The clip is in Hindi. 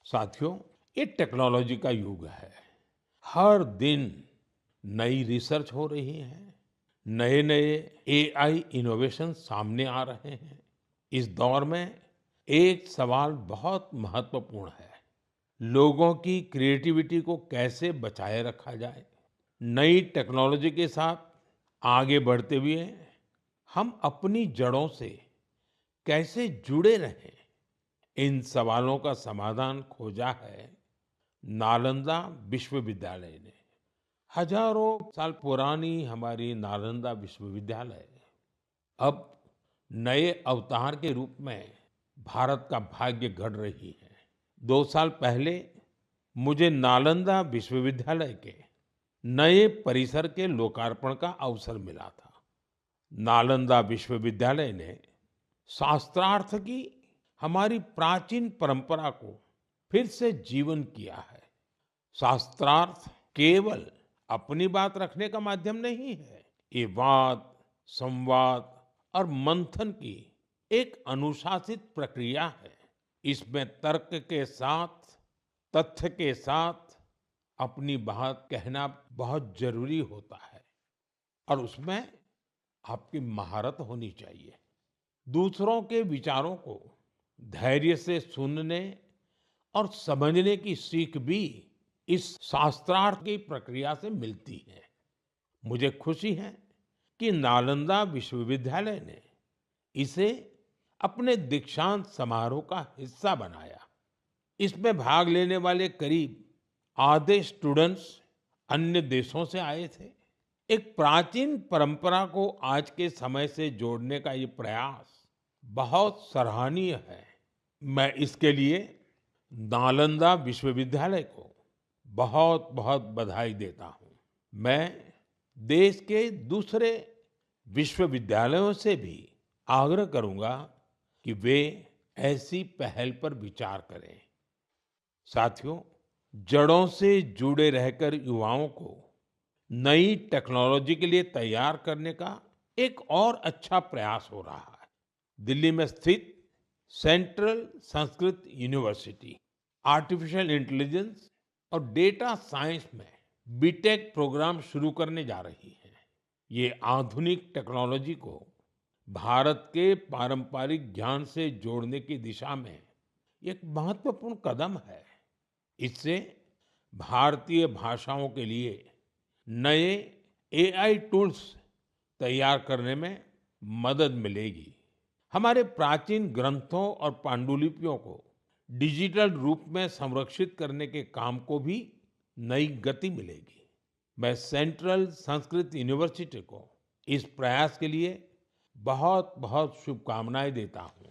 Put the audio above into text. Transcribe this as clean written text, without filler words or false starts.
साथियों, ये टेक्नोलॉजी का युग है। हर दिन नई रिसर्च हो रही है, नए नए एआई इनोवेशन सामने आ रहे हैं। इस दौर में एक सवाल बहुत महत्वपूर्ण है। लोगों की क्रिएटिविटी को कैसे बचाए रखा जाए। नई टेक्नोलॉजी के साथ आगे बढ़ते हुए हम अपनी जड़ों से कैसे जुड़े रहें, इन सवालों का समाधान खोजा है नालंदा विश्वविद्यालय ने। हजारों साल पुरानी हमारी नालंदा विश्वविद्यालय अब नए अवतार के रूप में भारत का भाग्य गढ़ रही है। 2 साल पहले मुझे नालंदा विश्वविद्यालय के नए परिसर के लोकार्पण का अवसर मिला था। नालंदा विश्वविद्यालय ने शास्त्रार्थ की हमारी प्राचीन परंपरा को फिर से जीवन किया है। शास्त्रार्थ केवल अपनी बात रखने का माध्यम नहीं है। ये वाद, संवाद और मंथन की एक अनुशासित प्रक्रिया है। इसमें तर्क के साथ, तथ्य के साथ अपनी बात कहना बहुत जरूरी होता है और उसमें आपकी महारत होनी चाहिए। दूसरों के विचारों को धैर्य से सुनने और समझने की सीख भी इस शास्त्रार्थ की प्रक्रिया से मिलती है। मुझे खुशी है कि नालंदा विश्वविद्यालय ने इसे अपने दीक्षांत समारोह का हिस्सा बनाया। इसमें भाग लेने वाले करीब आधे स्टूडेंट्स अन्य देशों से आए थे। एक प्राचीन परंपरा को आज के समय से जोड़ने का ये प्रयास बहुत सराहनीय है। मैं इसके लिए नालंदा विश्वविद्यालय को बहुत बहुत बधाई देता हूँ। मैं देश के दूसरे विश्वविद्यालयों से भी आग्रह करूंगा कि वे ऐसी पहल पर विचार करें। साथियों, जड़ों से जुड़े रहकर युवाओं को नई टेक्नोलॉजी के लिए तैयार करने का एक और अच्छा प्रयास हो रहा है। दिल्ली में स्थित central Sanskrit university artificial intelligence और डेटा साइंस में बीटेक प्रोग्राम शुरू करने जा रही है। ये आधुनिक टेक्नोलॉजी को भारत के पारंपरिक ज्ञान से जोड़ने की दिशा में एक महत्वपूर्ण कदम है। इससे भारतीय भाषाओं के लिए नए एआई टूल्स तैयार करने में मदद मिलेगी। हमारे प्राचीन ग्रंथों और पांडुलिपियों को डिजिटल रूप में संरक्षित करने के काम को भी नई गति मिलेगी। मैं सेंट्रल संस्कृत यूनिवर्सिटी को इस प्रयास के लिए बहुत बहुत शुभकामनाएं देता हूं।